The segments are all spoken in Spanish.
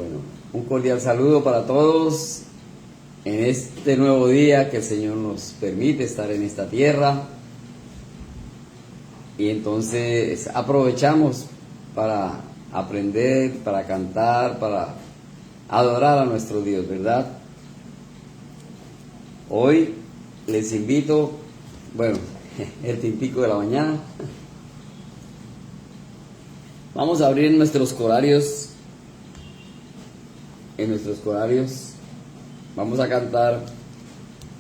Bueno, un cordial saludo para todos en este nuevo día que el Señor nos permite estar en esta tierra. Y entonces aprovechamos para aprender, para cantar, para adorar a nuestro Dios, ¿verdad? Hoy les invito, bueno, el tintico de la mañana. Vamos a abrir nuestros corarios. En nuestros corarios vamos a cantar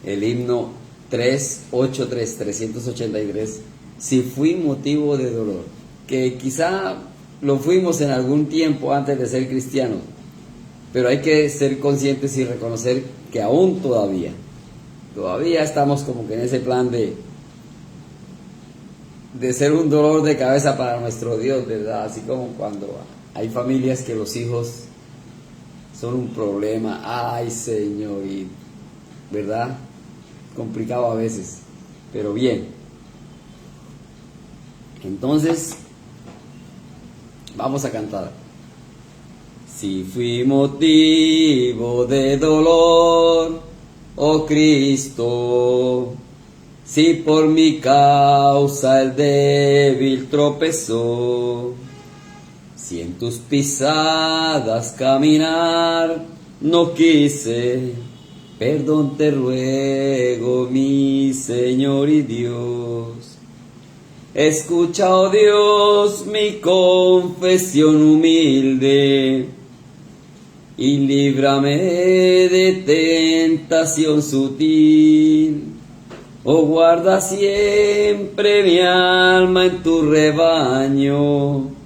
el himno 383. Si fui motivo de dolor, que quizá lo fuimos en algún tiempo antes de ser cristianos, pero hay que ser conscientes y reconocer que aún todavía estamos como que en ese plan de ser un dolor de cabeza para nuestro Dios, ¿verdad? Así como cuando hay familias que los hijos son un problema, ay Señor, y ¿verdad? Complicado a veces, pero bien. Entonces, vamos a cantar. Si fui motivo de dolor, oh Cristo, si por mi causa el débil tropezó, si en tus pisadas caminar no quise, perdón te ruego, mi Señor y Dios. Escucha, oh Dios, mi confesión humilde, y líbrame de tentación sutil. Oh, guarda siempre mi alma en tu rebaño.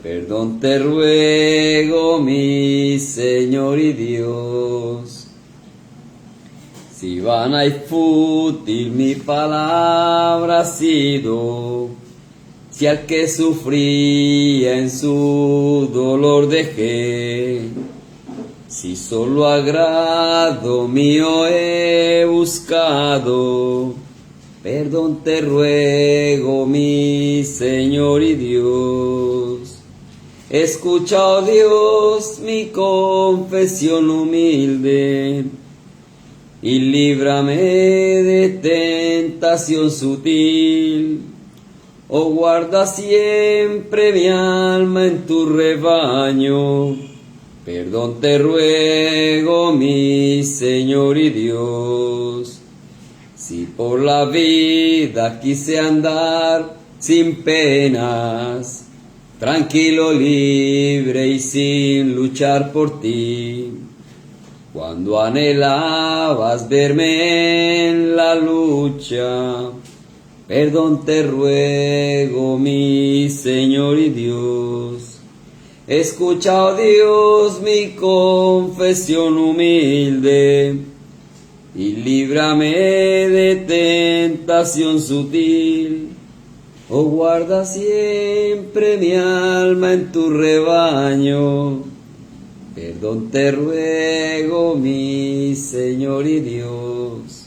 Perdón te ruego, mi Señor y Dios. Si vana y fútil mi palabra ha sido, si al que sufría en su dolor dejé, si solo agrado mío he buscado, perdón te ruego, mi Señor y Dios. Escucha, oh Dios, mi confesión humilde, y líbrame de tentación sutil. Oh, guarda siempre mi alma en tu rebaño. Perdón te ruego, mi Señor y Dios. Si por la vida quise andar sin penas, tranquilo, libre y sin luchar por ti, cuando anhelabas verme en la lucha, perdón te ruego, mi Señor y Dios. Escucha, oh Dios, mi confesión humilde, y líbrame de tentación sutil. Oh, guarda siempre mi alma en tu rebaño. Perdón te ruego, mi Señor y Dios.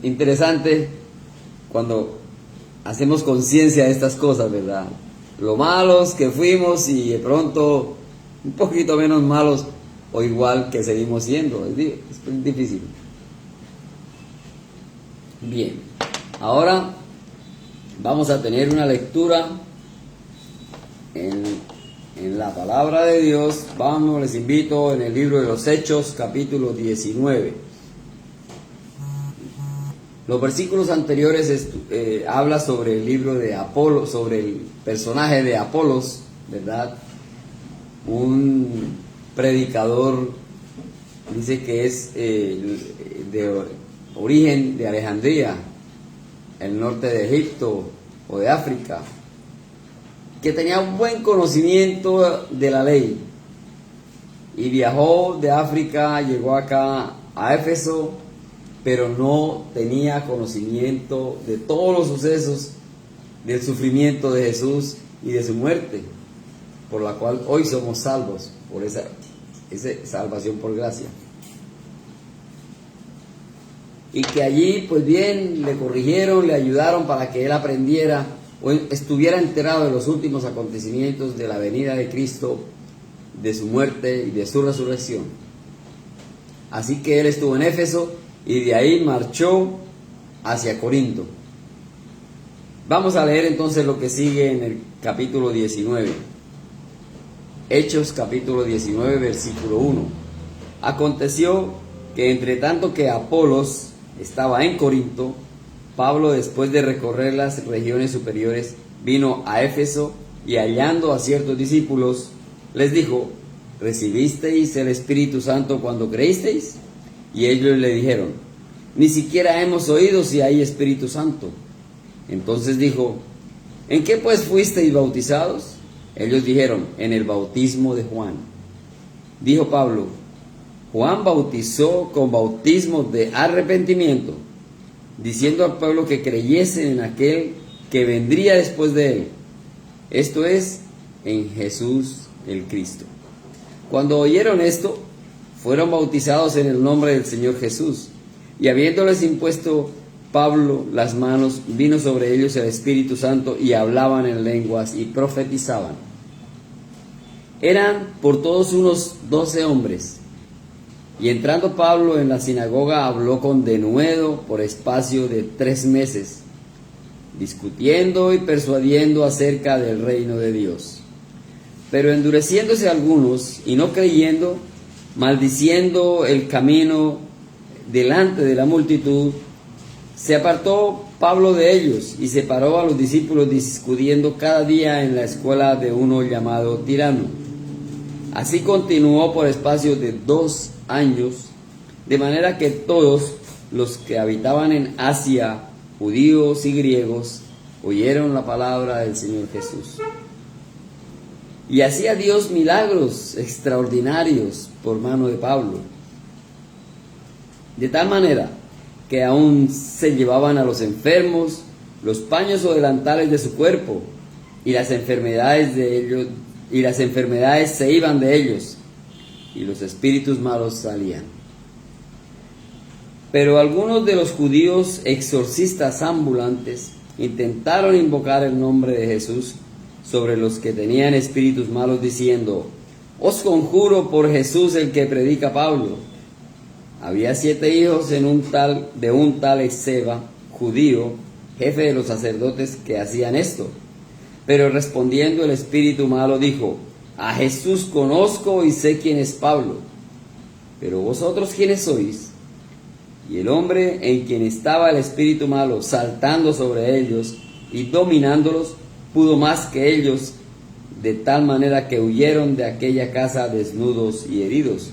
Interesante cuando hacemos conciencia de estas cosas, ¿verdad? Lo malos que fuimos y de pronto un poquito menos malos o igual que seguimos siendo. Es difícil. Bien, ahora vamos a tener una lectura en la palabra de Dios. Vamos, les invito en el libro de los Hechos, capítulo 19. Los versículos anteriores habla sobre el libro de Apolo, sobre el personaje de Apolos, ¿verdad? Un predicador, dice que es de origen de Alejandría, el norte de Egipto o de África, que tenía un buen conocimiento de la ley y viajó de África, llegó acá a Éfeso, pero no tenía conocimiento de todos los sucesos del sufrimiento de Jesús y de su muerte, por la cual hoy somos salvos por esa salvación por gracia. Y que allí, pues bien, le corrigieron, le ayudaron para que él aprendiera o estuviera enterado de los últimos acontecimientos de la venida de Cristo, de su muerte y de su resurrección. Así que él estuvo en Éfeso y de ahí marchó hacia Corinto. Vamos a leer entonces lo que sigue en el capítulo 19. Hechos capítulo 19, versículo 1. Aconteció que entre tanto que Apolos estaba en Corinto, Pablo, después de recorrer las regiones superiores, vino a Éfeso y hallando a ciertos discípulos, les dijo: ¿recibisteis el Espíritu Santo cuando creísteis? Y ellos le dijeron: ni siquiera hemos oído si hay Espíritu Santo. Entonces dijo: ¿en qué pues fuisteis bautizados? Ellos dijeron: en el bautismo de Juan. Dijo Pablo: Juan bautizó con bautismo de arrepentimiento, diciendo al pueblo que creyesen en aquel que vendría después de él, esto es, en Jesús el Cristo. Cuando oyeron esto, fueron bautizados en el nombre del Señor Jesús, y habiéndoles impuesto Pablo las manos, vino sobre ellos el Espíritu Santo, y hablaban en lenguas y profetizaban. Eran por todos unos 12 hombres. Y entrando Pablo en la sinagoga, habló con denuedo por espacio de 3 meses, discutiendo y persuadiendo acerca del reino de Dios. Pero endureciéndose algunos y no creyendo, maldiciendo el camino delante de la multitud, se apartó Pablo de ellos y separó a los discípulos, discutiendo cada día en la escuela de uno llamado Tirano. Así continuó por espacio de 2 años, de manera que todos los que habitaban en Asia, judíos y griegos, oyeron la palabra del Señor Jesús. Y hacía Dios milagros extraordinarios por mano de Pablo, de tal manera que aún se llevaban a los enfermos los paños o delantales de su cuerpo, y las enfermedades se iban de ellos, y los espíritus malos salían. Pero algunos de los judíos exorcistas ambulantes intentaron invocar el nombre de Jesús sobre los que tenían espíritus malos, diciendo: os conjuro por Jesús el que predica Pablo. Había 7 hijos de un tal Esceva, judío, jefe de los sacerdotes, que hacían esto. Pero respondiendo el espíritu malo dijo: a Jesús conozco y sé quién es Pablo, pero vosotros quiénes sois. Y el hombre en quien estaba el espíritu malo, saltando sobre ellos y dominándolos, pudo más que ellos, de tal manera que huyeron de aquella casa desnudos y heridos.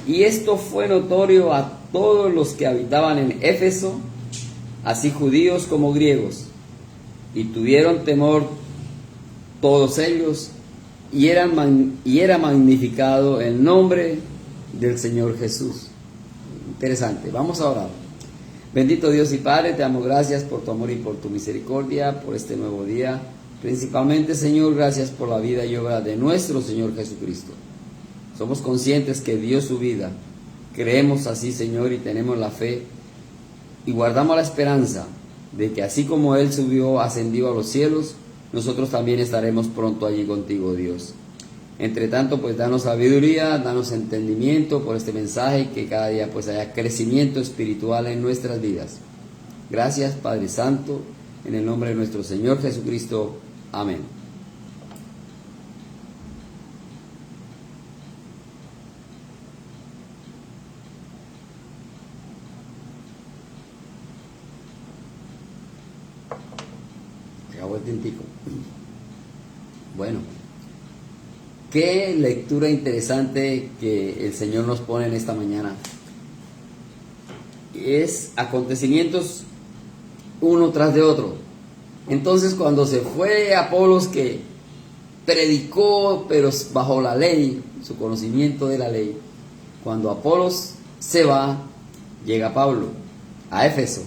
Y esto fue notorio a todos los que habitaban en Éfeso, así judíos como griegos, y tuvieron temor todos ellos, y era magnificado el nombre del Señor Jesús. Interesante. Vamos a orar. Bendito Dios y Padre, te damos gracias por tu amor y por tu misericordia, por este nuevo día. Principalmente, Señor, gracias por la vida y obra de nuestro Señor Jesucristo. Somos conscientes que dio su vida. Creemos así, Señor, y tenemos la fe y guardamos la esperanza de que así como Él subió, ascendió a los cielos, nosotros también estaremos pronto allí contigo, Dios. Entre tanto, pues danos sabiduría, danos entendimiento por este mensaje, y que cada día pues haya crecimiento espiritual en nuestras vidas. Gracias, Padre Santo, en el nombre de nuestro Señor Jesucristo. Amén. Acabó el tintico. Bueno. Qué lectura interesante que el Señor nos pone en esta mañana. Es acontecimientos uno tras de otro. Entonces, cuando se fue Apolos, que predicó, pero bajo la ley, su conocimiento de la ley, cuando Apolos se va, llega Pablo a Éfeso.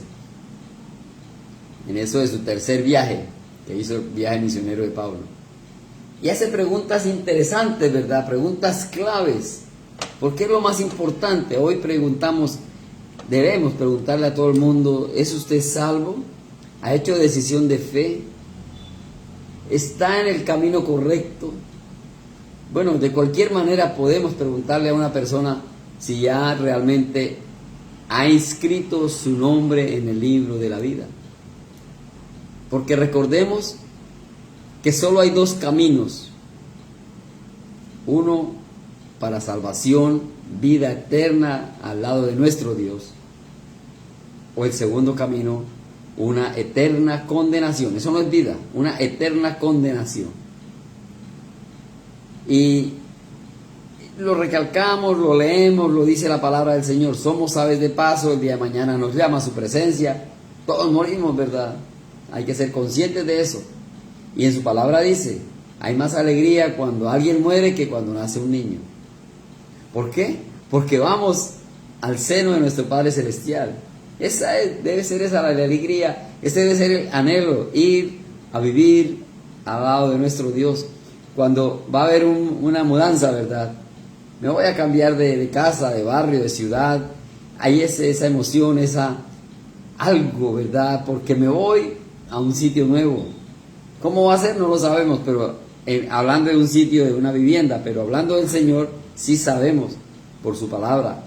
En eso de su tercer viaje, que hizo el viaje misionero de Pablo. Y hace preguntas interesantes, ¿verdad? Preguntas claves. Porque es lo más importante. Hoy debemos preguntarle a todo el mundo: ¿es usted salvo? ¿Ha hecho decisión de fe? ¿Está en el camino correcto? Bueno, de cualquier manera podemos preguntarle a una persona si ya realmente ha inscrito su nombre en el libro de la vida. Porque recordemos que solo hay dos caminos. Uno para salvación, vida eterna al lado de nuestro Dios. O el segundo camino, una eterna condenación. Eso no es vida, una eterna condenación. Y lo recalcamos, lo leemos, lo dice la palabra del Señor. Somos aves de paso, el día de mañana nos llama a su presencia. Todos morimos, ¿verdad? Hay que ser conscientes de eso. Y en su palabra dice, hay más alegría cuando alguien muere que cuando nace un niño. ¿Por qué? Porque vamos al seno de nuestro Padre Celestial. Debe ser esa la alegría, ese debe ser el anhelo, ir a vivir al lado de nuestro Dios. Cuando va a haber una mudanza, ¿verdad? Me voy a cambiar de casa, de barrio, de ciudad. Hay esa emoción, algo, ¿verdad? Porque me voy a un sitio nuevo. ¿Cómo va a ser? No lo sabemos, pero hablando de un sitio, de una vivienda, pero hablando del Señor, sí sabemos por su palabra.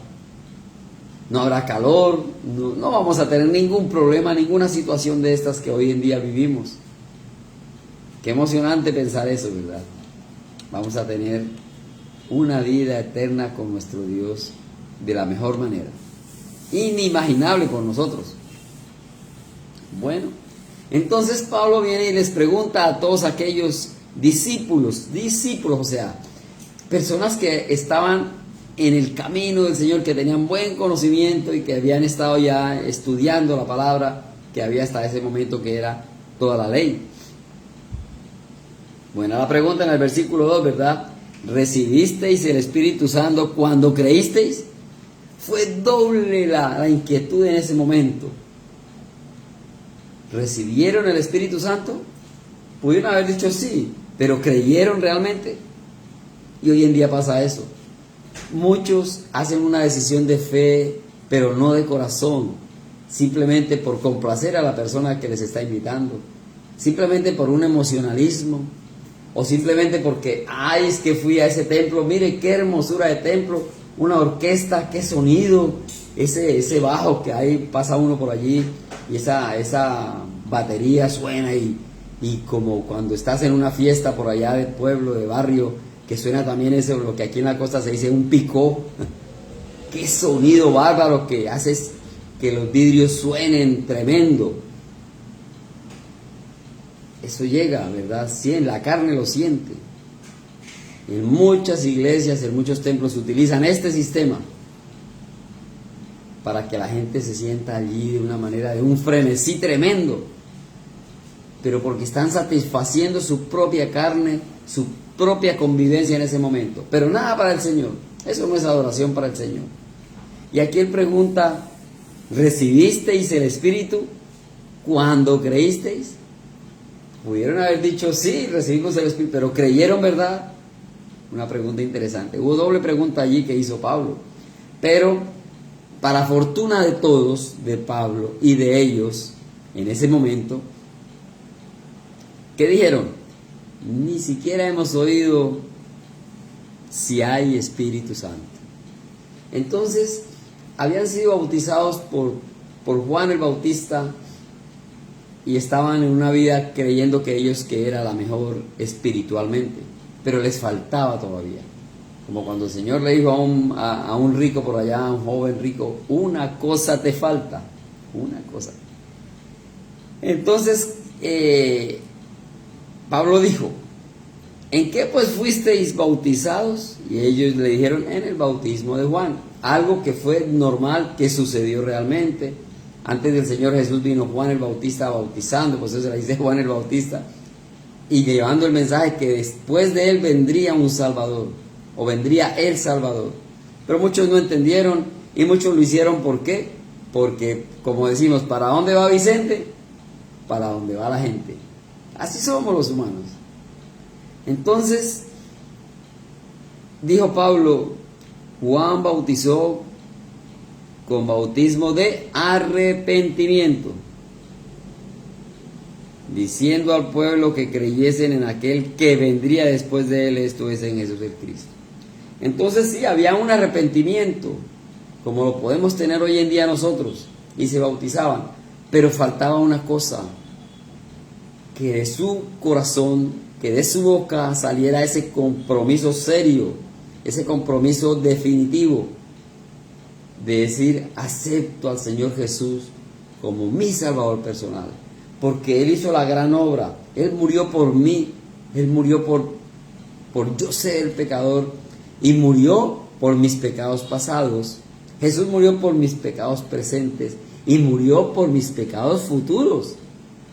No habrá calor, no vamos a tener ningún problema, ninguna situación de estas que hoy en día vivimos. Qué emocionante pensar eso, ¿verdad? Vamos a tener una vida eterna con nuestro Dios de la mejor manera. Inimaginable por nosotros. Bueno, entonces Pablo viene y les pregunta a todos aquellos discípulos, o sea, personas que estaban en el camino del Señor, que tenían buen conocimiento y que habían estado ya estudiando la palabra, que había hasta ese momento que era toda la ley. Buena la pregunta en el versículo 2, ¿verdad? ¿Recibisteis el Espíritu Santo cuando creísteis? Fue doble la inquietud en ese momento. ¿Recibieron el Espíritu Santo? Pudieron haber dicho sí, pero ¿creyeron realmente? Y hoy en día pasa eso. Muchos hacen una decisión de fe, pero no de corazón, simplemente por complacer a la persona que les está invitando, simplemente por un emocionalismo, o simplemente porque, ay, es que fui a ese templo, mire qué hermosura de templo, una orquesta, qué sonido, ese bajo que hay, pasa uno por allí, y esa batería suena, y como cuando estás en una fiesta por allá del pueblo, de barrio, que suena también eso, lo que aquí en la costa se dice un picó. Qué sonido bárbaro que hace que los vidrios suenen tremendo. Eso llega, ¿verdad? Sí, la carne lo siente. En muchas iglesias, en muchos templos se utilizan este sistema para que la gente se sienta allí de una manera, de un frenesí tremendo, pero porque están satisfaciendo su propia carne, su propia convivencia en ese momento, pero nada para el Señor. Eso no es adoración para el Señor. Y aquí él pregunta, ¿recibisteis el Espíritu cuando creísteis? Pudieron haber dicho sí, recibimos el Espíritu, pero ¿creyeron, verdad? Una pregunta interesante. Hubo doble pregunta allí que hizo Pablo, pero para fortuna de todos, de Pablo y de ellos en ese momento, ¿qué dijeron? Ni siquiera hemos oído si hay Espíritu Santo. Entonces, habían sido bautizados por Juan el Bautista y estaban en una vida creyendo que era la mejor espiritualmente, pero les faltaba todavía. Como cuando el Señor le dijo a un rico por allá, a un joven rico, una cosa te falta, una cosa. Entonces, Pablo dijo, ¿en qué pues fuisteis bautizados? Y ellos le dijeron, en el bautismo de Juan. Algo que fue normal, que sucedió realmente. Antes del Señor Jesús vino Juan el Bautista bautizando, pues eso se le dice Juan el Bautista, y llevando el mensaje que después de él vendría un Salvador, o vendría el Salvador. Pero muchos no entendieron, y muchos lo hicieron, ¿por qué? Porque, como decimos, ¿para dónde va Vicente? Para dónde va la gente. Así somos los humanos. Entonces, dijo Pablo, Juan bautizó con bautismo de arrepentimiento. diciendo al pueblo que creyesen en aquel que vendría después de él, esto es, en Jesús el Cristo. Entonces sí, había un arrepentimiento, como lo podemos tener hoy en día nosotros, y se bautizaban, pero faltaba una cosa, que de su corazón, que de su boca saliera ese compromiso serio, ese compromiso definitivo, de decir, acepto al Señor Jesús como mi Salvador personal, porque Él hizo la gran obra, Él murió por mí, Él murió por yo ser el pecador, y murió por mis pecados pasados. Jesús murió por mis pecados presentes, y murió por mis pecados futuros.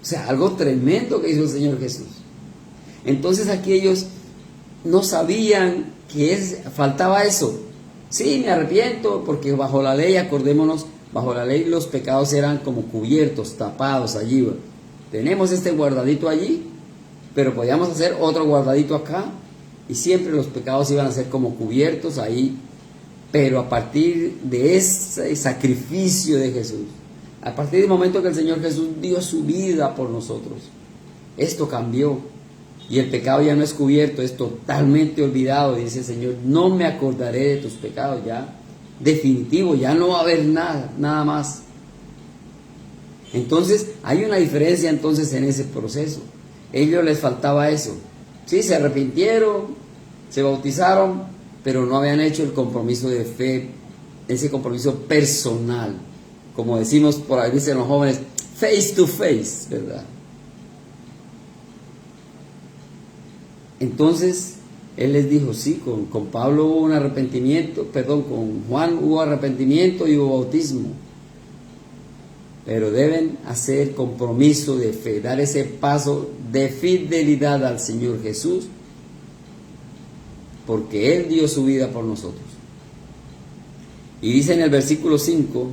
O sea, algo tremendo que hizo el Señor Jesús. Entonces aquí ellos no sabían que faltaba eso. Sí, me arrepiento, porque bajo la ley, acordémonos, bajo la ley los pecados eran como cubiertos, tapados allí. Tenemos este guardadito allí, pero podíamos hacer otro guardadito acá, y siempre los pecados iban a ser como cubiertos ahí. Pero a partir de ese sacrificio de Jesús, a partir del momento que el Señor Jesús dio su vida por nosotros, esto cambió. Y el pecado ya no es cubierto, es totalmente olvidado. Dice el Señor, no me acordaré de tus pecados, ya definitivo, ya no va a haber nada más. Entonces hay una diferencia entonces en ese proceso. Ellos les faltaba eso. Sí, se arrepintieron, se bautizaron, pero no habían hecho el compromiso de fe, ese compromiso personal. Como decimos por ahí, dicen los jóvenes, face to face, ¿verdad? Entonces, él les dijo, sí, con Pablo hubo un arrepentimiento, perdón, con Juan hubo arrepentimiento y hubo bautismo. Pero deben hacer compromiso de fe, dar ese paso de fidelidad al Señor Jesús, porque Él dio su vida por nosotros. Y dice en el versículo 5,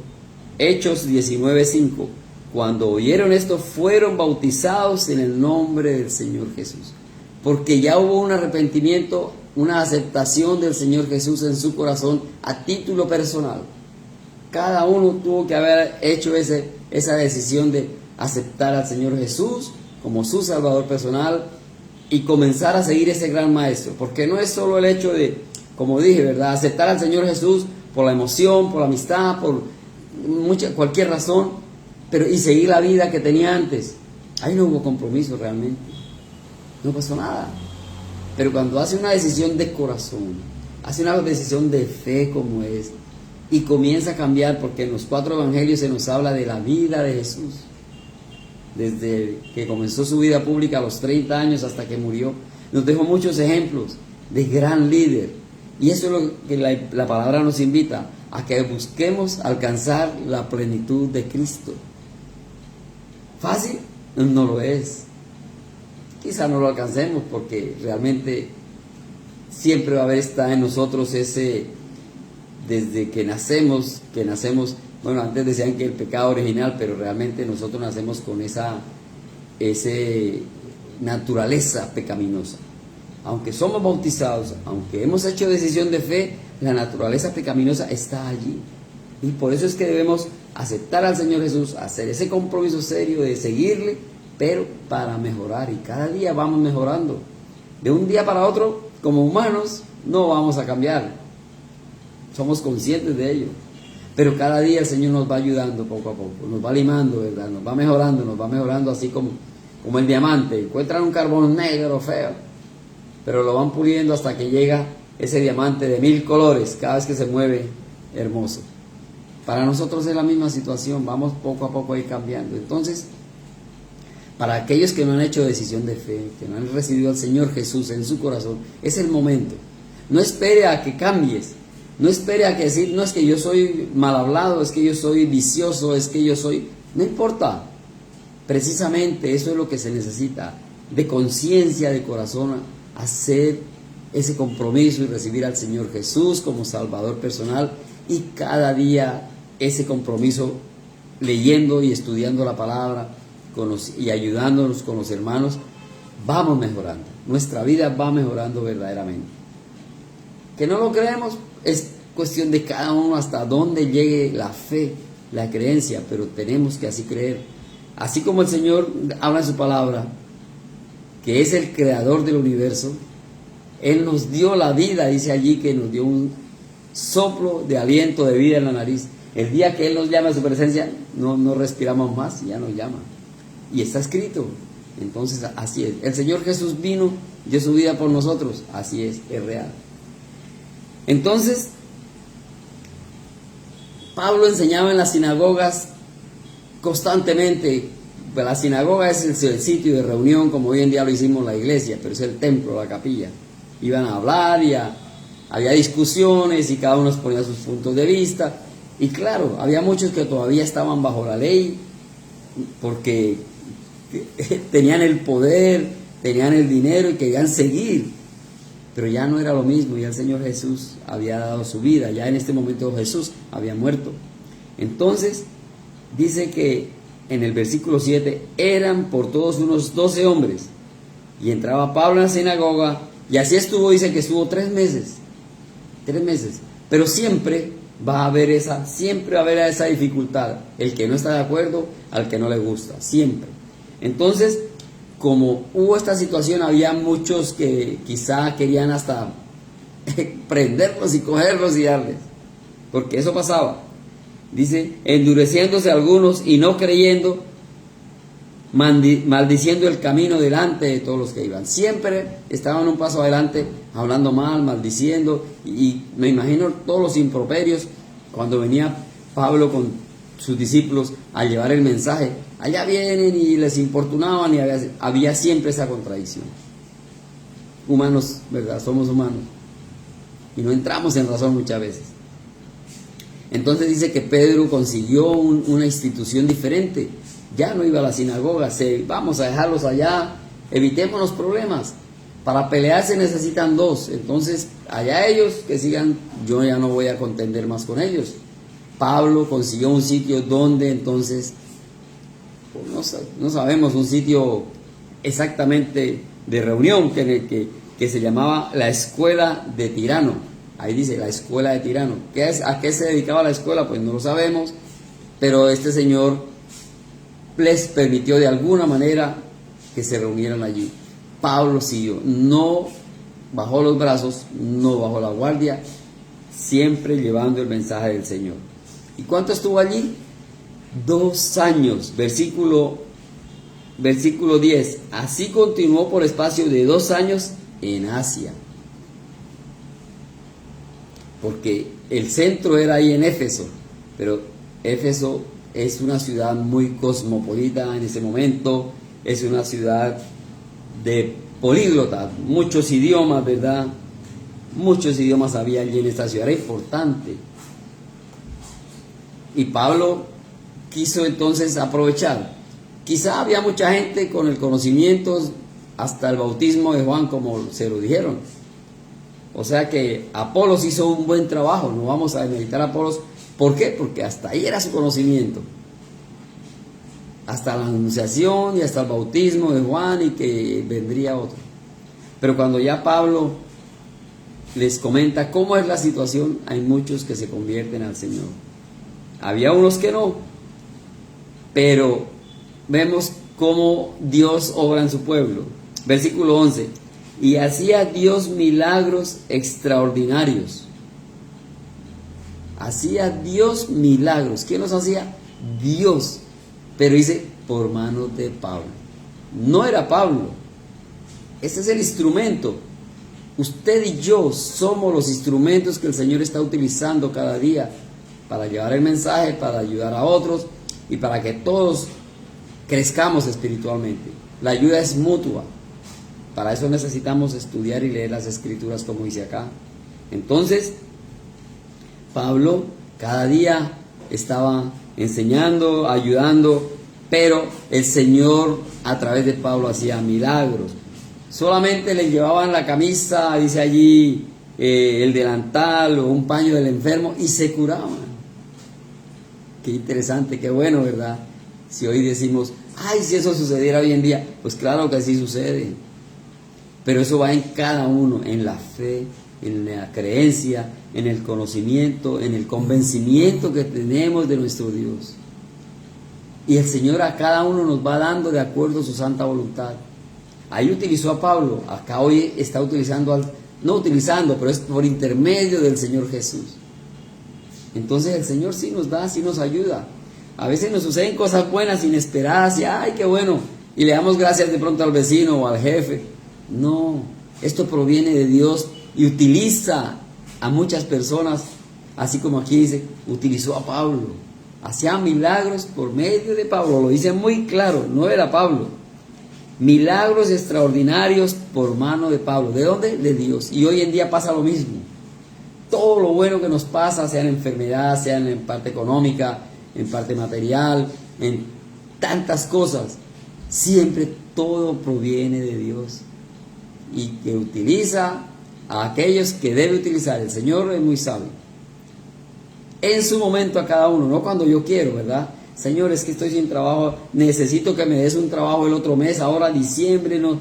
Hechos 19:5, cuando oyeron esto fueron bautizados en el nombre del Señor Jesús. Porque ya hubo un arrepentimiento, una aceptación del Señor Jesús en su corazón a título personal. Cada uno tuvo que haber hecho esa decisión de aceptar al Señor Jesús como su Salvador personal y comenzar a seguir ese gran Maestro. Porque no es solo el hecho de, como dije, ¿verdad?, aceptar al Señor Jesús por la emoción, por la amistad, por cualquier razón, pero y seguir la vida que tenía antes. Ahí no hubo compromiso realmente. No pasó nada. Pero cuando hace una decisión de corazón, hace una decisión de fe como es, y comienza a cambiar, porque en los 4 evangelios se nos habla de la vida de Jesús, desde que comenzó su vida pública a los 30 años hasta que murió, nos dejó muchos ejemplos de gran líder. Y eso es lo que la palabra nos invita, a que busquemos alcanzar la plenitud de Cristo. ¿Fácil? No lo es. Quizá no lo alcancemos, porque realmente siempre va a haber estar en nosotros ese, desde que nacemos, bueno, antes decían que el pecado original, pero realmente nosotros nacemos con esa naturaleza pecaminosa. Aunque somos bautizados, aunque hemos hecho decisión de fe, la naturaleza pecaminosa está allí. Y por eso es que debemos aceptar al Señor Jesús, hacer ese compromiso serio de seguirle, pero para mejorar. Y cada día vamos mejorando. De un día para otro, como humanos, no vamos a cambiar. Somos conscientes de ello. Pero cada día el Señor nos va ayudando poco a poco, nos va limando, ¿verdad? Nos va mejorando así como el diamante. Encuentran un carbón negro feo, pero lo van puliendo hasta que llega ese diamante de 1000 colores, cada vez que se mueve, hermoso. Para nosotros es la misma situación, vamos poco a poco ahí cambiando. Entonces, para aquellos que no han hecho decisión de fe, que no han recibido al Señor Jesús en su corazón, es el momento. No espere a que cambies, no espere a que decir, no, es que yo soy mal hablado, es que yo soy vicioso, es que yo soy... No importa, precisamente eso es lo que se necesita, de conciencia, de corazón, hacer ese compromiso y recibir al Señor Jesús como Salvador personal, y cada día ese compromiso leyendo y estudiando la palabra y ayudándonos con los hermanos, vamos mejorando, nuestra vida va mejorando verdaderamente. Que no lo creemos es cuestión de cada uno hasta dónde llegue la fe, la creencia, pero tenemos que así creer. así como el Señor habla en su palabra, que es el creador del universo, Él nos dio la vida, dice allí que nos dio un soplo de aliento de vida en la nariz. El día que Él nos llama a su presencia, no respiramos más, ya nos llama. Y está escrito. Entonces, así es. El Señor Jesús vino, dio su vida por nosotros. Así es real. Entonces, Pablo enseñaba en las sinagogas constantemente. Pues la sinagoga es el sitio de reunión, como hoy en día lo hicimos la iglesia, pero es el templo, la capilla. Iban a hablar y había discusiones y cada uno exponía sus puntos de vista. Y claro, había muchos que todavía estaban bajo la ley porque tenían el poder, tenían el dinero y querían seguir. Pero ya no era lo mismo, ya el Señor Jesús había dado su vida, ya en este momento Jesús había muerto. Entonces, dice que en el versículo 7, eran por todos unos 12 hombres. Y entraba Pablo en la sinagoga, y así estuvo, dice que estuvo 3 meses. 3 meses. Pero siempre va a haber esa dificultad. El que no está de acuerdo, al que no le gusta, siempre. Entonces, como hubo esta situación, había muchos que quizá querían hasta prenderlos y cogerlos y darles. Porque eso pasaba. Dice, endureciéndose algunos y no creyendo, maldiciendo el camino delante de todos los que iban. Siempre estaban un paso adelante, hablando mal, maldiciendo, y me imagino todos los improperios cuando venía Pablo con sus discípulos a llevar el mensaje. Allá vienen y les importunaban y había siempre esa contradicción. Humanos, ¿verdad? Somos humanos y no entramos en razón muchas veces. Entonces dice que Pedro consiguió una institución diferente. Ya no iba a la sinagoga, vamos a dejarlos allá, evitemos los problemas. Para pelear se necesitan 2, entonces allá ellos que sigan, yo ya no voy a contender más con ellos. Pablo consiguió un sitio donde entonces, no sabemos, un sitio exactamente de reunión que se llamaba la escuela de Tirano. Ahí dice, la escuela de Tirano. ¿A qué se dedicaba la escuela? Pues no lo sabemos, pero este señor les permitió de alguna manera que se reunieran allí. Pablo siguió, no bajó los brazos, no bajó la guardia, siempre llevando el mensaje del Señor. ¿Y cuánto estuvo allí? 2 años, versículo 10. Así continuó por espacio de 2 años en Asia. Porque el centro era ahí en Éfeso, pero Éfeso es una ciudad muy cosmopolita en ese momento, es una ciudad de políglota, muchos idiomas, ¿verdad? Muchos idiomas había allí en esta ciudad, era importante. Y Pablo quiso entonces aprovechar. Quizá había mucha gente con el conocimiento hasta el bautismo de Juan, como se lo dijeron. O sea que Apolos hizo un buen trabajo, no vamos a demeritar a Apolos. ¿Por qué? Porque hasta ahí era su conocimiento. Hasta la anunciación y hasta el bautismo de Juan y que vendría otro. Pero cuando ya Pablo les comenta cómo es la situación, hay muchos que se convierten al Señor. Había unos que no, pero vemos cómo Dios obra en su pueblo. Versículo 11. Y hacía Dios milagros extraordinarios. Hacía Dios milagros. ¿Quién los hacía? Dios. Pero dice, por manos de Pablo. No era Pablo. Este es el instrumento. Usted y yo somos los instrumentos que el Señor está utilizando cada día para llevar el mensaje, para ayudar a otros y para que todos crezcamos espiritualmente. La ayuda es mutua. Para eso necesitamos estudiar y leer las Escrituras como dice acá. Entonces, Pablo cada día estaba enseñando, ayudando, pero el Señor a través de Pablo hacía milagros. Solamente le llevaban la camisa, dice allí, el delantal o un paño del enfermo y se curaban. Qué interesante, qué bueno, ¿verdad? Si hoy decimos, ay, si eso sucediera hoy en día, pues claro que así sucede. Pero eso va en cada uno, en la fe, en la creencia, en el conocimiento, en el convencimiento que tenemos de nuestro Dios. Y el Señor a cada uno nos va dando de acuerdo a su santa voluntad. Ahí utilizó a Pablo, acá hoy está utilizando, no utilizando, pero es por intermedio del Señor Jesús. Entonces el Señor sí nos da, sí nos ayuda. A veces nos suceden cosas buenas, inesperadas, y ¡ay, qué bueno! Y le damos gracias de pronto al vecino o al jefe. No, esto proviene de Dios y utiliza a muchas personas, así como aquí dice, utilizó a Pablo. Hacía milagros por medio de Pablo, lo dice muy claro, no era Pablo. Milagros extraordinarios por mano de Pablo. ¿De dónde? De Dios. Y hoy en día pasa lo mismo. Todo lo bueno que nos pasa, sea en enfermedad, sea en parte económica, en parte material, en tantas cosas, siempre todo proviene de Dios y que utiliza a aquellos que debe utilizar. El Señor es muy sabio. En su momento a cada uno, no cuando yo quiero, ¿verdad? Señor, es que estoy sin trabajo, necesito que me des un trabajo el otro mes, ahora diciembre, no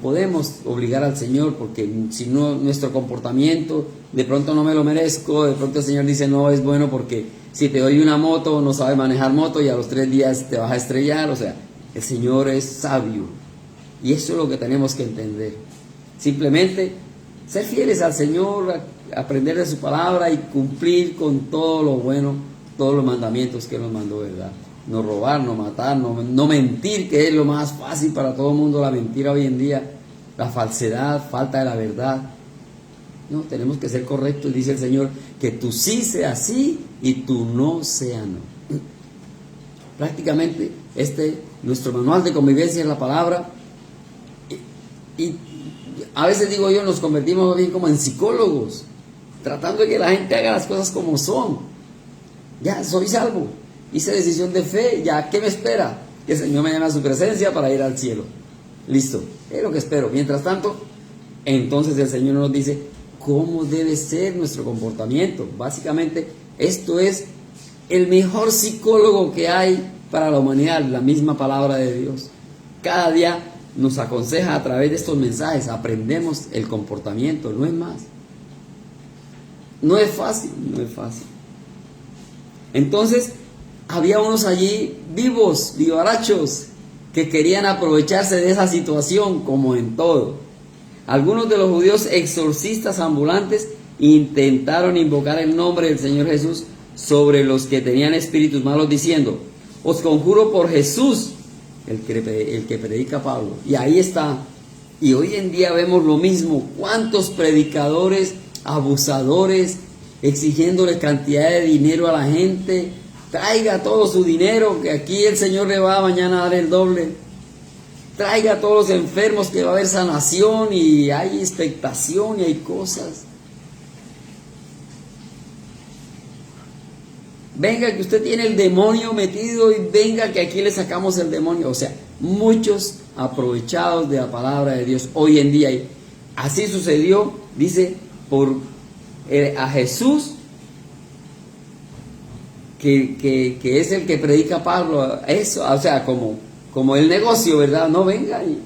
podemos obligar al Señor, porque si no, nuestro comportamiento, de pronto no me lo merezco, de pronto el Señor dice, no es bueno porque si te doy una moto, no sabes manejar moto y a los 3 días te vas a estrellar. O sea, el Señor es sabio y eso es lo que tenemos que entender. Simplemente ser fieles al Señor, aprender de su palabra y cumplir con todo lo bueno, todos los mandamientos que nos mandó, ¿verdad? No robar, no matar, no mentir, que es lo más fácil para todo el mundo, la mentira hoy en día, la falsedad, falta de la verdad. No, tenemos que ser correctos, dice el Señor, que tu sí sea sí y tu no sea no. Prácticamente nuestro manual de convivencia es la palabra, y a veces digo yo, nos convertimos bien como en psicólogos, tratando de que la gente haga las cosas como son. Ya, soy salvo, hice decisión de fe, ya, ¿qué me espera? Que el Señor me llame a su presencia para ir al cielo. Listo, es lo que espero. Mientras tanto, entonces el Señor nos dice cómo debe ser nuestro comportamiento. Básicamente, esto es el mejor psicólogo que hay para la humanidad, la misma palabra de Dios. Cada día nos aconseja a través de estos mensajes, aprendemos el comportamiento, no es más. No es fácil, no es fácil. Entonces, había unos allí vivos, vivarachos, que querían aprovecharse de esa situación, como en todo. Algunos de los judíos exorcistas ambulantes intentaron invocar el nombre del Señor Jesús sobre los que tenían espíritus malos, diciendo, os conjuro por Jesús, el que predica Pablo. Y ahí está. Y hoy en día vemos lo mismo. ¿Cuántos predicadores abusadores exigiéndole cantidad de dinero a la gente? Traiga todo su dinero, que aquí el Señor le va mañana a dar el doble. Traiga a todos los enfermos, que va a haber sanación y hay expectación y hay cosas. Venga que usted tiene el demonio metido y venga que aquí le sacamos el demonio. O sea, muchos aprovechados de la palabra de Dios hoy en día. Y así sucedió, dice, a Jesús, que es el que predica Pablo, eso, o sea, como el negocio, ¿verdad? No, venga, y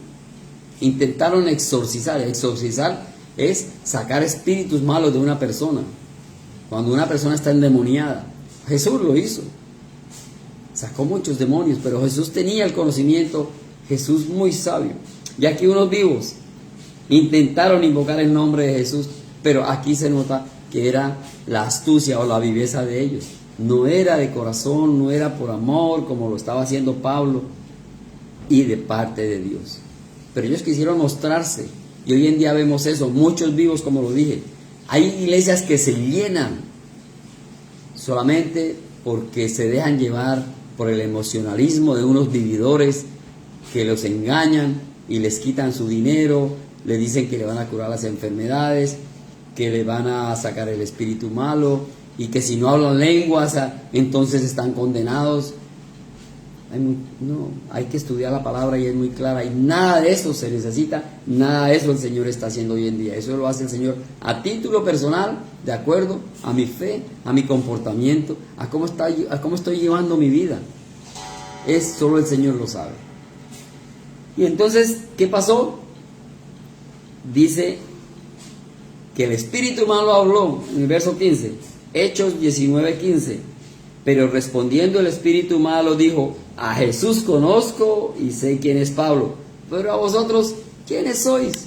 intentaron exorcizar. Exorcizar es sacar espíritus malos de una persona, cuando una persona está endemoniada. Jesús lo hizo, sacó muchos demonios, pero Jesús tenía el conocimiento, Jesús muy sabio. Y aquí unos vivos intentaron invocar el nombre de Jesús, pero aquí se nota que era la astucia o la viveza de ellos. No era de corazón, no era por amor como lo estaba haciendo Pablo y de parte de Dios. Pero ellos quisieron mostrarse y hoy en día vemos eso, muchos vivos, como lo dije. Hay iglesias que se llenan solamente porque se dejan llevar por el emocionalismo de unos vividores que los engañan y les quitan su dinero, le dicen que le van a curar las enfermedades, que le van a sacar el espíritu malo y que si no hablan lenguas entonces están condenados. Hay que estudiar la palabra y es muy clara, y nada de eso se necesita, nada de eso el Señor está haciendo hoy en día. Eso lo hace el Señor a título personal, de acuerdo a mi fe, a mi comportamiento, a cómo estoy llevando mi vida. Solo el Señor lo sabe. Y entonces, ¿qué pasó? Dice que el espíritu malo habló en el verso 15, Hechos 19:15. Pero respondiendo el espíritu malo dijo: a Jesús conozco y sé quién es Pablo, pero a vosotros, ¿quiénes sois?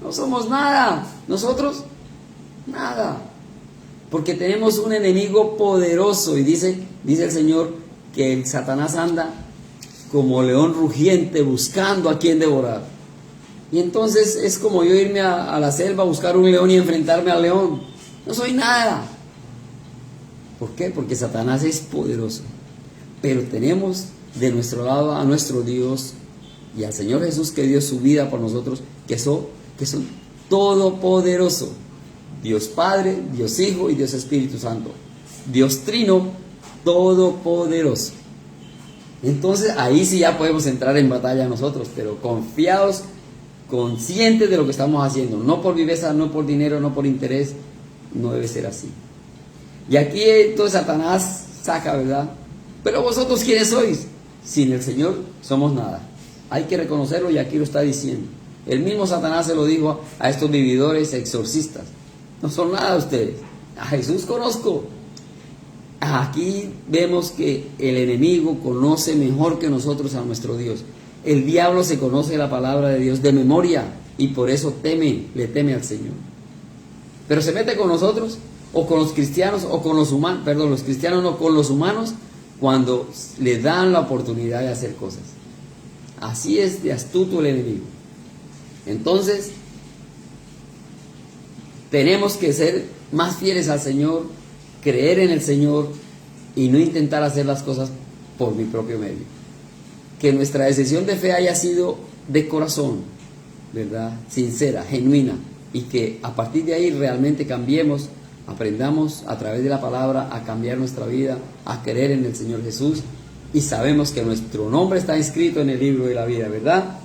No somos nada, nosotros nada, porque tenemos un enemigo poderoso, y dice el Señor que el Satanás anda como león rugiente buscando a quien devorar. Y entonces es como yo irme a la selva a buscar un león y enfrentarme al león. No soy nada. ¿Por qué? Porque Satanás es poderoso. Pero tenemos de nuestro lado a nuestro Dios y al Señor Jesús, que dio su vida por nosotros, que son todopoderoso. Dios Padre, Dios Hijo y Dios Espíritu Santo. Dios Trino, todopoderoso. Entonces ahí sí ya podemos entrar en batalla nosotros, pero confiados, conscientes de lo que estamos haciendo. No por viveza, no por dinero, no por interés. No debe ser así. Y aquí entonces Satanás saca, ¿verdad? Pero vosotros, ¿quiénes sois? Sin el Señor somos nada. Hay que reconocerlo, y aquí lo está diciendo. El mismo Satanás se lo dijo a estos vividores exorcistas. No son nada ustedes. A Jesús conozco. Aquí vemos que el enemigo conoce mejor que nosotros a nuestro Dios. El diablo se conoce la palabra de Dios de memoria, y por eso le teme al Señor. Pero se mete con nosotros, o con los cristianos, o con los humanos, perdón, los cristianos no, con los humanos, cuando le dan la oportunidad de hacer cosas. Así es de astuto el enemigo. Entonces, tenemos que ser más fieles al Señor, creer en el Señor y no intentar hacer las cosas por mi propio medio. Que nuestra decisión de fe haya sido de corazón, ¿verdad? Sincera, genuina, y que a partir de ahí realmente cambiemos, aprendamos a través de la palabra a cambiar nuestra vida, a creer en el Señor Jesús, y sabemos que nuestro nombre está inscrito en el libro de la vida, ¿verdad?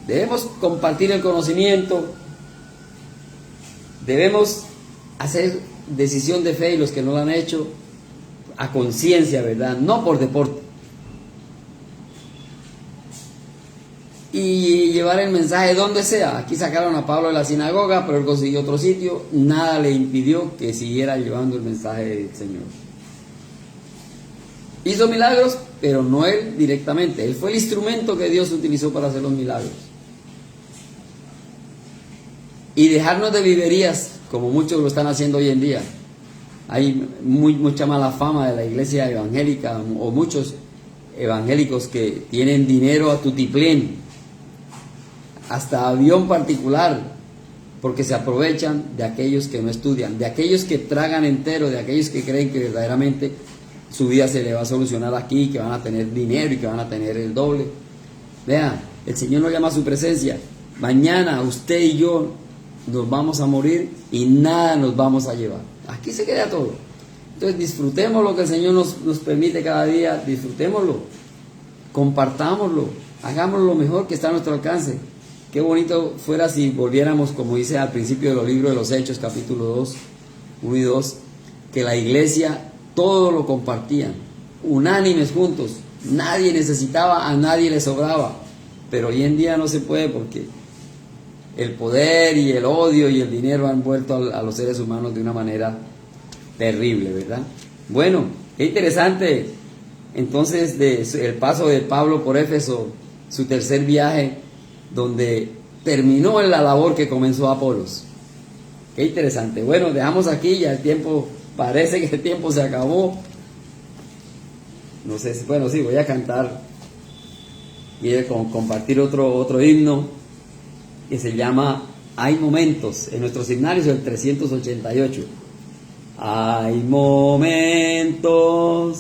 Debemos compartir el conocimiento, debemos hacer decisión de fe, y los que no lo han hecho, a conciencia, ¿verdad? No por deporte. Y llevar el mensaje donde sea. Aquí sacaron a Pablo de la sinagoga, pero él consiguió otro sitio. Nada le impidió que siguiera llevando el mensaje del Señor. Hizo milagros, pero no él directamente. Él fue el instrumento que Dios utilizó para hacer los milagros. Y dejarnos de viverías, como muchos lo están haciendo hoy en día. Hay mucha mala fama de la iglesia evangélica, o muchos evangélicos que tienen dinero a tutiplén, hasta avión particular, porque se aprovechan de aquellos que no estudian, de aquellos que tragan entero, de aquellos que creen que verdaderamente su vida se le va a solucionar aquí, que van a tener dinero y que van a tener el doble. Vean, el Señor nos llama a su presencia. Mañana usted y yo nos vamos a morir y nada nos vamos a llevar. Aquí se queda todo. Entonces disfrutemos lo que el Señor nos permite cada día, disfrutémoslo, compartámoslo, hagámoslo lo mejor que está a nuestro alcance. Qué bonito fuera si volviéramos, como dice al principio de los libros de los Hechos, capítulo 2, 1 y 2, que la iglesia todo lo compartían, unánimes juntos, nadie necesitaba, a nadie le sobraba. Pero hoy en día no se puede, porque el poder y el odio y el dinero han vuelto a los seres humanos de una manera terrible, ¿verdad? Bueno, qué interesante entonces el paso de Pablo por Éfeso, su tercer viaje, donde terminó en la labor que comenzó Apolos. Qué interesante. Bueno, dejamos aquí, ya el tiempo, parece que el tiempo se acabó. No sé, bueno, sí, voy a cantar y compartir otro himno que se llama Hay Momentos, en nuestros himnarios, el 388. Hay momentos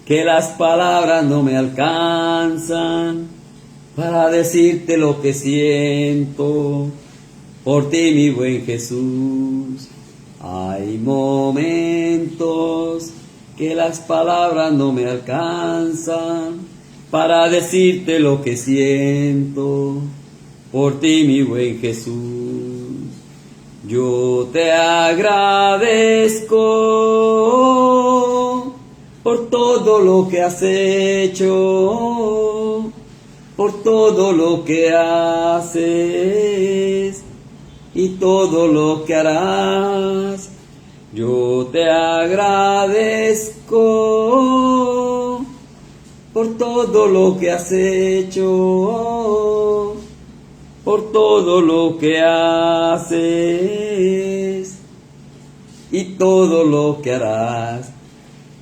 que las palabras no me alcanzan para decirte lo que siento por ti, mi buen Jesús. Hay momentos que las palabras no me alcanzan para decirte lo que siento por ti, mi buen Jesús. Yo te agradezco por todo lo que has hecho, por todo lo que haces y todo lo que harás. Yo te agradezco por todo lo que has hecho, por todo lo que haces y todo lo que harás.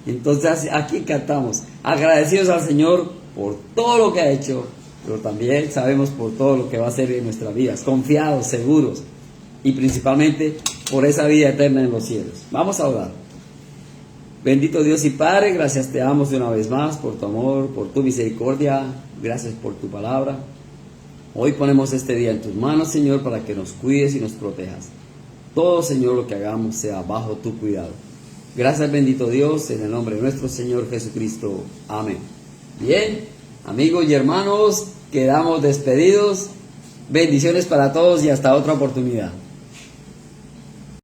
Entonces aquí cantamos, agradecidos al Señor por todo lo que ha hecho, pero también sabemos por todo lo que va a hacer en nuestras vidas, confiados, seguros, y principalmente por esa vida eterna en los cielos. Vamos a orar. Bendito Dios y Padre, gracias te damos de una vez más por tu amor, por tu misericordia, gracias por tu palabra. Hoy ponemos este día en tus manos, Señor, para que nos cuides y nos protejas. Todo, Señor, lo que hagamos sea bajo tu cuidado. Gracias, bendito Dios, en el nombre de nuestro Señor Jesucristo. Amén. Bien, amigos y hermanos, quedamos despedidos. Bendiciones para todos y hasta otra oportunidad.